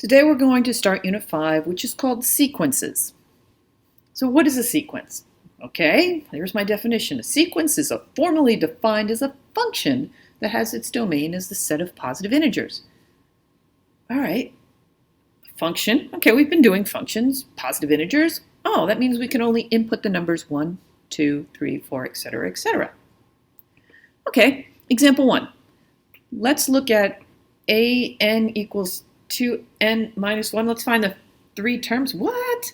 Today we're going to start Unit 5, which is called sequences. So what is a sequence? Okay, here's my definition. A sequence is formally defined as a function that has its domain as the set of positive integers. All right, function. Okay, we've been doing functions, positive integers. Oh, that means we can only input the numbers 1, 2, 3, 4, etc., etc. Okay, example 1. Let's look at an equals 2n minus 1. Let's find the three terms. What?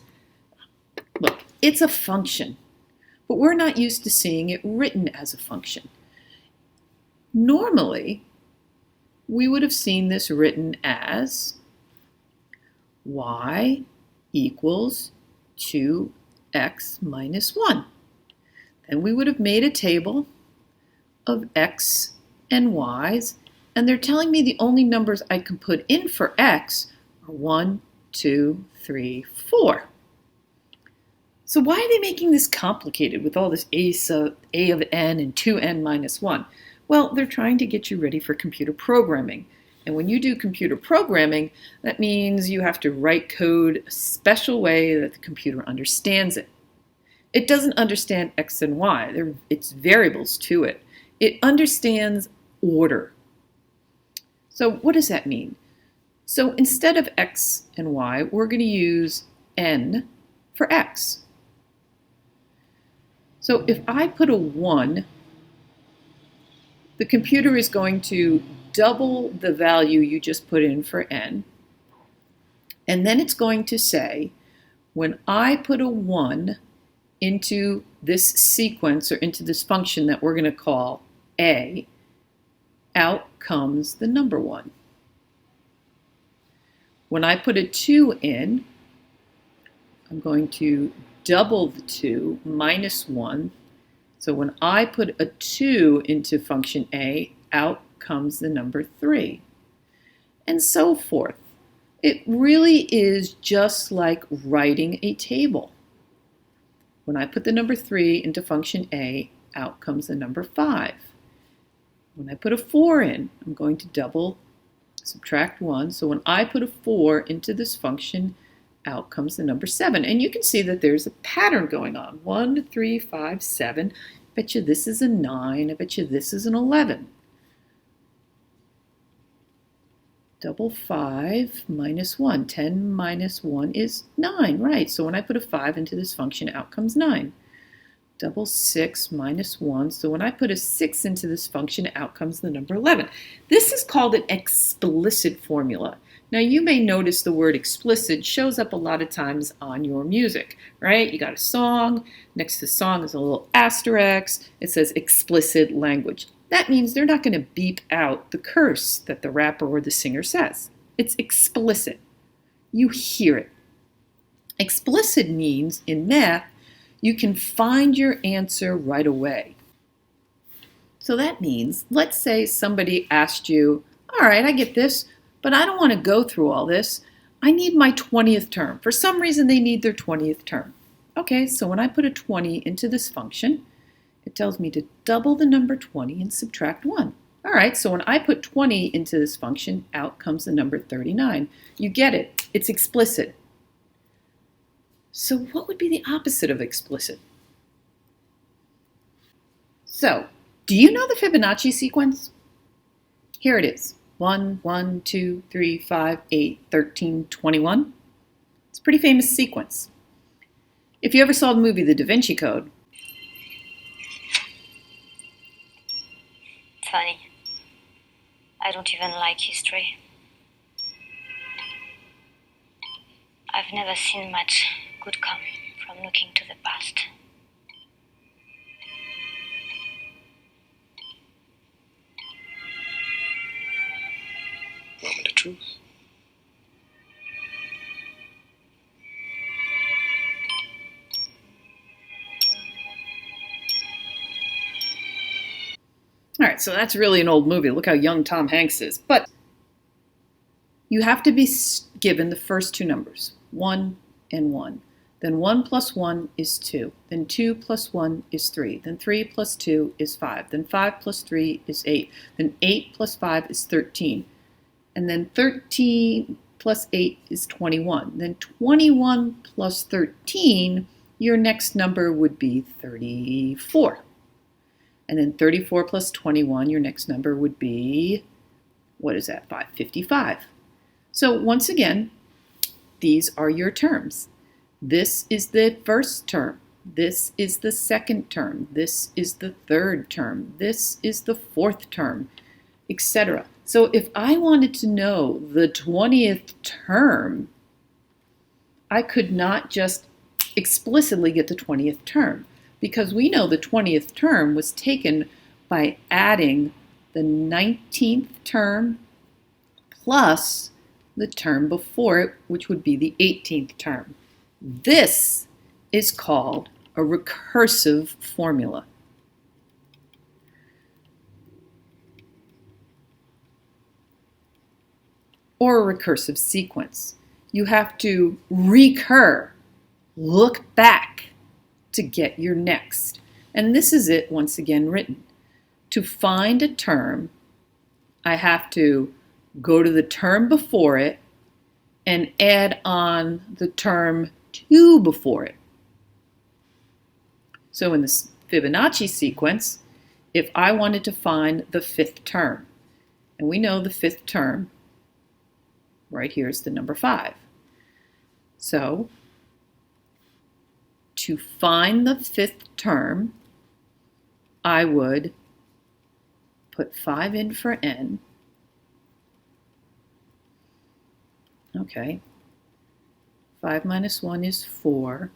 Look, it's a function, but we're not used to seeing it written as a function. Normally, we would have seen this written as y equals 2x minus 1. Then we would have made a table of x and y's, and they're telling me the only numbers I can put in for x are 1, 2, 3, 4. So why are they making this complicated with all this a of n and 2n minus 1? Well, they're trying to get you ready for computer programming. And when you do computer programming, that means you have to write code a special way that the computer understands it. It doesn't understand x and y. It's variables to it. It understands order. So what does that mean? So instead of x and y, we're going to use n for x. So if I put a 1, the computer is going to double the value you just put in for n, and then it's going to say, when I put a 1 into this sequence or into this function that we're going to call a, out comes the number 1. When I put a 2 in, I'm going to double the 2 minus 1. So when I put a 2 into function a, out comes the number 3. And so forth. It really is just like writing a table. When I put the number 3 into function a, out comes the number 5. When I put a 4 in, I'm going to double, subtract 1. So when I put a 4 into this function, out comes the number 7. And you can see that there's a pattern going on. 1, 3, 5, 7. I bet you this is a 9. I bet you this is an 11. Double 5 minus 1. 10 minus 1 is 9, right? So when I put a 5 into this function, out comes 9. Double 6 minus 1. So when I put a 6 into this function, out comes the number 11. This is called an explicit formula. Now you may notice the word explicit shows up a lot of times on your music, right? You got a song, next to the song is a little asterisk, it says explicit language. That means they're not going to beep out the curse that the rapper or the singer says. It's explicit. You hear it. Explicit means, in math, you can find your answer right away. So that means, let's say somebody asked you, all right, I get this, but I don't want to go through all this. I need my 20th term. For some reason, they need their 20th term. Okay, so when I put a 20 into this function, it tells me to double the number 20 and subtract 1. All right, so when I put 20 into this function, out comes the number 39. You get it. It's explicit. So what would be the opposite of explicit? So, do you know the Fibonacci sequence? Here it is. 1, 1, 2, 3, 5, 8, 13, 21. It's a pretty famous sequence. If you ever saw the movie The Da Vinci Code. Funny. I don't even like history. I've never seen much good come from looking to the past. Moment of truth. All right, so that's really an old movie. Look how young Tom Hanks is. But you have to be given the first two numbers, 1 and 1. Then 1 plus 1 is 2. Then 2 plus 1 is 3. Then 3 plus 2 is 5. Then 5 plus 3 is 8. Then 8 plus 5 is 13. And then 13 plus 8 is 21. Then 21 plus 13, your next number would be 34. And then 34 plus 21, your next number would be, what is that, 555. So once again, these are your terms. This is the first term. This is the second term. This is the third term. This is the fourth term, etc. So if I wanted to know the 20th term, I could not just explicitly get the 20th term, because we know the 20th term was taken by adding the 19th term plus the term before it, which would be the 18th term. This is called a recursive formula. Or a recursive sequence. You have to recur, look back to get your next. And this is it once again written. To find a term, I have to go to the term before it and add on the term 2 before it. So in this Fibonacci sequence, if I wanted to find the 5th term, and we know the 5th term, right here is the number 5. So to find the 5th term, I would put 5 in for n. Okay. 5 minus 1 is 4.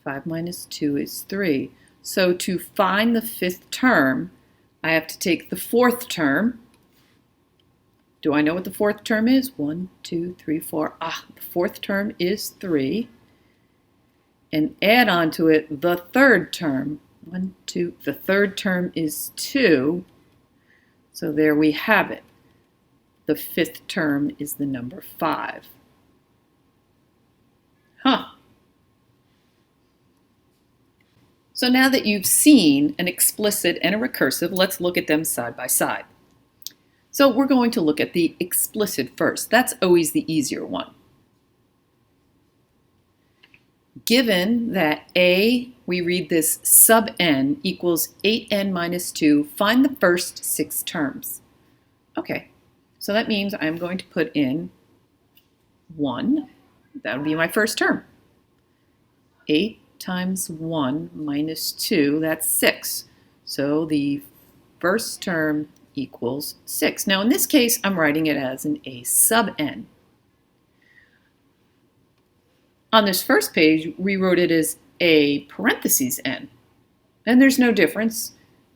5 minus 2 is 3. So to find the 5th term, I have to take the 4th term. Do I know what the 4th term is? 1, 2, 3, 4. The 4th term is 3. And add on to it the 3rd term. 1, 2. The 3rd term is 2. So there we have it. The 5th term is the number 5. So now that you've seen an explicit and a recursive, let's look at them side by side. So we're going to look at the explicit first. That's always the easier one. Given that a, we read this sub n equals 8n minus 2, find the first 6 terms. Okay, so that means I'm going to put in 1. That would be my first term. 8 times 1 minus 2, that's 6. So the first term equals 6. Now in this case, I'm writing it as an a sub n. On this first page, we wrote it as a parentheses n. And there's no difference.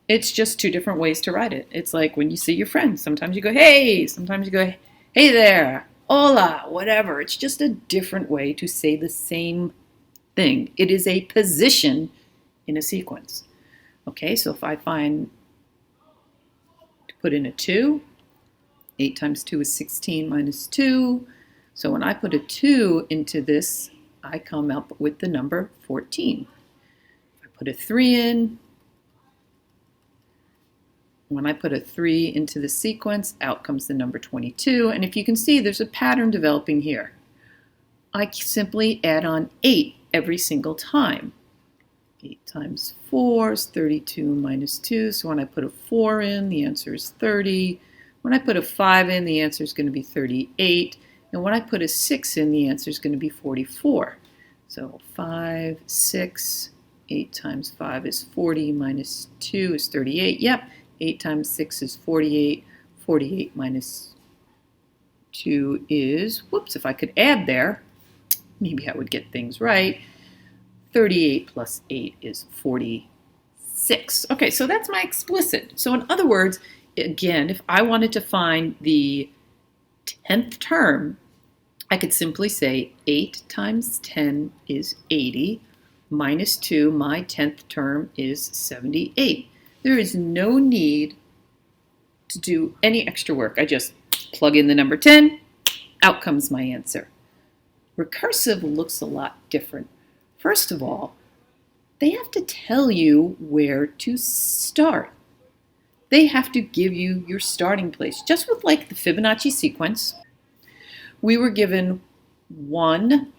It's just 2 different ways to write it. It's like when you see your friends. Sometimes you go, hey, sometimes you go, hey there, hola, whatever. It's just a different way to say the same thing. It is a position in a sequence. Okay, so if I find to put in a 2, 8 times 2 is 16 minus 2. So when I put a 2 into this, I come up with the number 14. If I put a 3 in, when I put a 3 into the sequence, out comes the number 22. And if you can see, there's a pattern developing here. I simply add on 8 every single time. 8 times 4 is 32 minus 2. So when I put a 4 in, the answer is 30. When I put a 5 in, the answer is going to be 38. And when I put a 6 in, the answer is going to be 44. So 5, 6, 8 times 5 is 40 minus 2 is 38. Yep, 8 times 6 is 48. 48 minus 2 is, whoops, if I could add there, maybe I would get things right. 38 plus 8 is 46. Okay, so that's my explicit. So in other words, again, if I wanted to find the 10th term, I could simply say 8 times 10 is 80, minus 2, my 10th term is 78. There is no need to do any extra work. I just plug in the number 10, out comes my answer. Recursive looks a lot different. First of all, they have to tell you where to start. They have to give you your starting place, just with like the Fibonacci sequence. we were given 1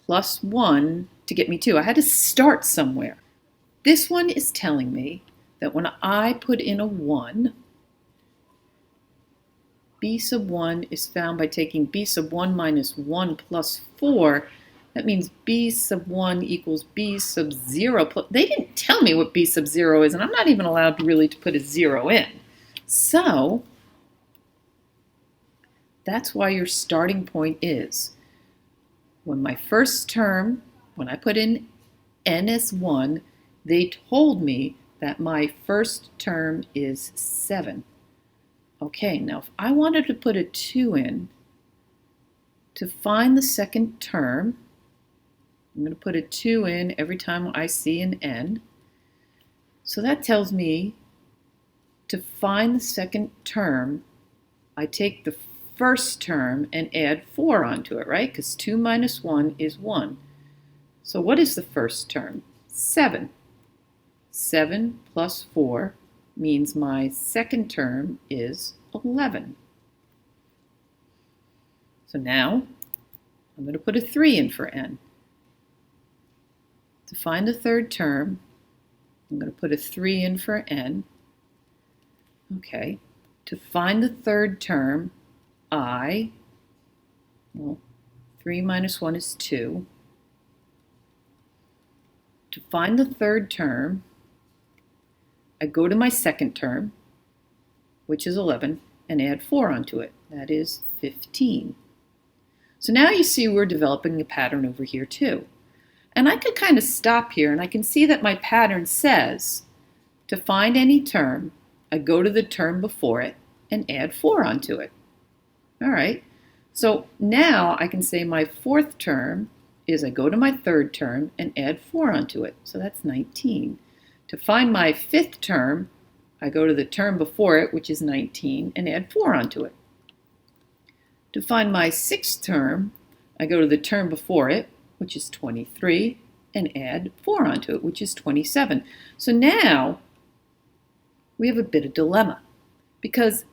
plus 1 to get me 2. I had to start somewhere. This one is telling me that when I put in a 1, b sub 1 is found by taking b sub 1 minus 1 plus 4. That means b sub 1 equals b sub 0 plus... They didn't tell me what b sub 0 is, and I'm not even allowed really to put a 0 in. So that's why your starting point is when my first term, when I put in n as 1, they told me that my first term is 7. Okay, now if I wanted to put a 2 in to find the second term, I'm going to put a 2 in every time I see an n. So that tells me to find the second term, I take the first term and add 4 onto it, right? Because 2 minus 1 is 1. So what is the first term? 7. 7 plus 4 means my second term is 11. So now I'm going to put a 3 in for n. To find the third term, I'm going to put a 3 in for n. Okay, to find the third term, well, 3 minus 1 is 2. To find the third term, I go to my second term, which is 11, and add 4 onto it. That is 15. So now you see we're developing a pattern over here too. And I could kind of stop here, and I can see that my pattern says to find any term, I go to the term before it and add 4 onto it. All right, so now I can say my fourth term is I go to my third term and add 4 onto it. So that's 19. To find my fifth term, I go to the term before it, which is 19, and add 4 onto it. To find my sixth term, I go to the term before it, which is 23, and add 4 onto it, which is 27. So now we have a bit of dilemma, because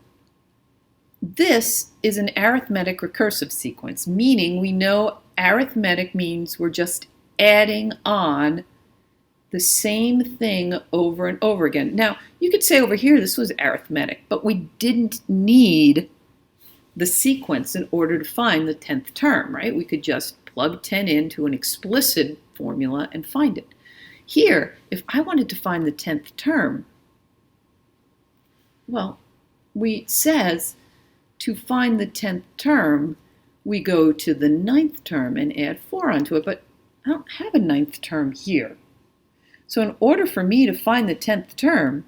this is an arithmetic recursive sequence, meaning we know arithmetic means we're just adding on the same thing over and over again. Now, you could say over here this was arithmetic, but we didn't need the sequence in order to find the 10th term, right? We could just plug 10 into an explicit formula and find it. Here, if I wanted to find the 10th term, well, we says to find the 10th term, we go to the 9th term and add 4 onto it, but I don't have a 9th term here. So in order for me to find the 10th term,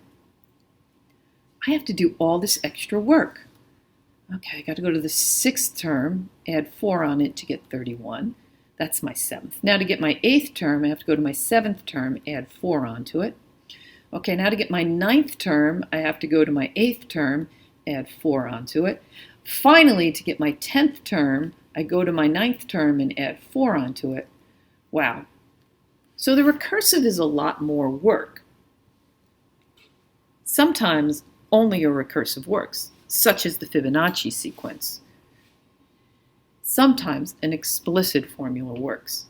I have to do all this extra work. Okay, I got to go to the 6th term, add 4 on it to get 31. That's my 7th. Now to get my 8th term, I have to go to my 7th term, add 4 onto it. Okay, now to get my 9th term, I have to go to my 8th term, add 4 onto it. Finally, to get my 10th term, I go to my 9th term and add 4 onto it. Wow. So the recursive is a lot more work. Sometimes only a recursive works, such as the Fibonacci sequence. Sometimes an explicit formula works.